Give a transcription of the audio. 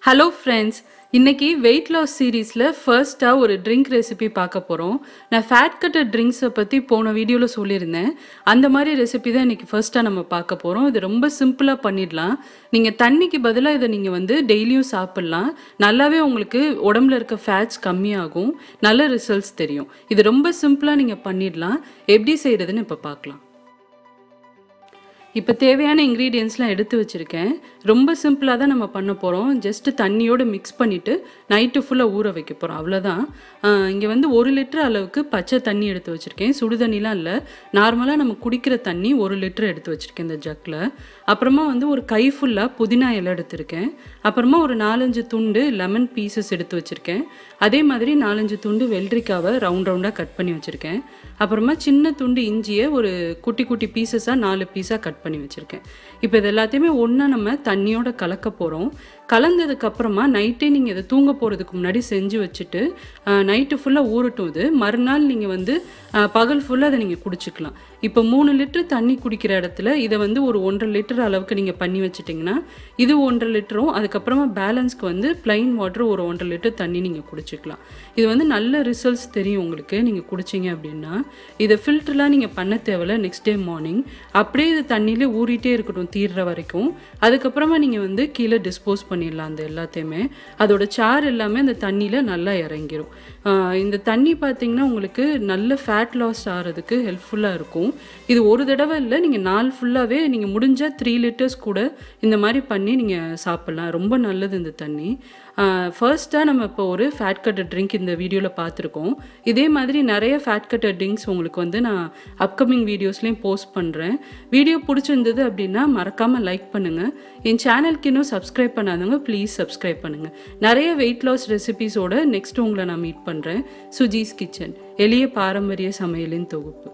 Hello friends, இன்னைக்கு weight loss seriesல first ஒரு drink recipe பார்க்க போறோம். நான் fat cutter drinks பத்தி போன வீடியோல சொல்லிருந்தேன். அந்த மாதிரி ரெசிபி தான் இன்னைக்கு ஃபர்ஸ்டா நம்ம பார்க்க போறோம். இது ரொம்ப சிம்பிளா பண்ணிடலாம். நீங்க தண்ணிக்கு பதிலா இத நீங்க வந்து டெய்லியும் சாப்பிடலாம். நல்லாவே உங்களுக்கு உடம்புல இருக்க fats கம்மியாகும். நல்ல ரிசல்ட்ஸ் தெரியும். இது ரொம்ப சிம்பிளா நீங்க பண்ணிடலாம். எப்படி செய்யறதுன்னு இப்ப பார்க்கலாம். இப்போ தேவையான இன்கிரிடியன்ட்ஸ்லாம் எடுத்து வச்சிருக்கேன். ரொம்ப சிம்பிளா தான் நம்ம பண்ண போறோம். ஜஸ்ட் தண்ணியோட mix பண்ணிட்டு நைட் ஃபுல்லா ஊற வைக்க போறோம். அவ்வளவுதான். இங்க வந்து 1 லிட்டர் அளவுக்கு பச்சை தண்ணி எடுத்து வச்சிருக்கேன். சுடு தண்ணிலாம் இல்ல. நார்மலா நம்ம குடிக்கிற தண்ணி 1 லிட்டர் எடுத்து வச்சிருக்கேன் இந்த ஜக்ல. அப்புறமா வந்து ஒரு கை ஃபுல்லா புதினா இலை எடுத்துர்க்கேன். அப்புறமா ஒரு 4-5 துண்டு லெமன் பீசஸ் எடுத்து வச்சிருக்கேன். அதே மாதிரி 4-5 துண்டு வெள்ளரிக்காவை ரவுண்ட் ரவுண்டா கட் பண்ணி வச்சிருக்கேன். அப்புறமா சின்ன துண்டு இஞ்சியை ஒரு குட்டி குட்டி பீசஸா 4 பீஸா கட் பண்ணி வச்சிருக்கேன். இப்போ இது எல்லாத்தையுமே ஒண்ணா நம்ம தண்ணியோட கலக்க போறோம். கலந்ததுக்கு அப்புறமா நைட்டே நீங்க இத தூங்க போறதுக்கு முன்னாடி செஞ்சு வச்சிட்டு நைட் ஃபுல்லா ஊறட்டும். இது மறுநாள் நீங்க வந்து பகல் ஃபுல்லா அதை நீங்க குடிச்சுக்கலாம். இப்போ 3 லிட்டர் தண்ணி குடிக்கிற இடத்துல இத வந்து ஒரு 1.5 லிட்டர் அளவுக்கு நீங்க பண்ணி வச்சிட்டீங்கன்னா இது 1.5 லிட்டரும் அதுக்கப்புறமா பேலன்ஸ்க்கு வந்து plain வாட்டர் ஒரு 1.5 லிட்டர் தண்ணி நீங்க குடிச்சுக்கலாம். இது வந்து நல்ல ரிசல்ட்ஸ் தெரியும் உங்களுக்கு நீங்க குடிச்சீங்க அப்படின்னா. இத ஃபில்டர்லாம் நீங்க பண்ண தேவையில்ல. நெக்ஸ்ட் டே மார்னிங் அப்படியே இது தண்ணியில ஊறிட்டே இருக்கட்டும் தீர்ற வரைக்கும். அதுக்கப்புறமா நீங்க வந்து கீழே டிஸ்போஸ் பண்ணிடலாம் அந்த எல்லாத்தையுமே. அதோட சார் எல்லாமே அந்த தண்ணியில நல்லா இறங்கிரும். இந்த தண்ணி பார்த்தீங்கன்னா உங்களுக்கு நல்ல ஃபேட் லாஸ் ஆகிறதுக்கு ஹெல்ப்ஃபுல்லாக இருக்கும். இது ஒரு தடவை இல்லை, நீங்கள் நாள் ஃபுல்லாகவே நீங்கள் முடிஞ்சால் 3 லிட்டர்ஸ் கூட இந்த மாதிரி பண்ணி நீங்கள் சாப்பிட்லாம். ரொம்ப நல்லது இந்த தண்ணி. ஃபர்ஸ்ட்டாக நம்ம இப்போ ஒரு ஃபேட் கட்டர் ட்ரிங்க் இந்த வீடியோவில் பார்த்துருக்கோம். இதே மாதிரி நிறைய ஃபேட் கட்டர் ட்ரிங்க்ஸ் உங்களுக்கு வந்து நான் அப்கமிங் வீடியோஸ்லேயும் போஸ்ட் பண்ணுறேன். வீடியோ பிடிச்சிருந்தது அப்படின்னா மறக்காமல் லைக் பண்ணுங்கள். என் சேனலுக்கு இன்னும் சப்ஸ்கிரைப் பண்ணாதவங்க ப்ளீஸ் சப்ஸ்கிரைப் பண்ணுங்கள். நிறைய வெயிட் லாஸ் ரெசிபீஸோட நெக்ஸ்ட் உங்களை நான் மீட் பண்ணுறேன். சுஜிஸ் கிச்சன், எளிய பாரம்பரிய சமையலின் தொகுப்பு.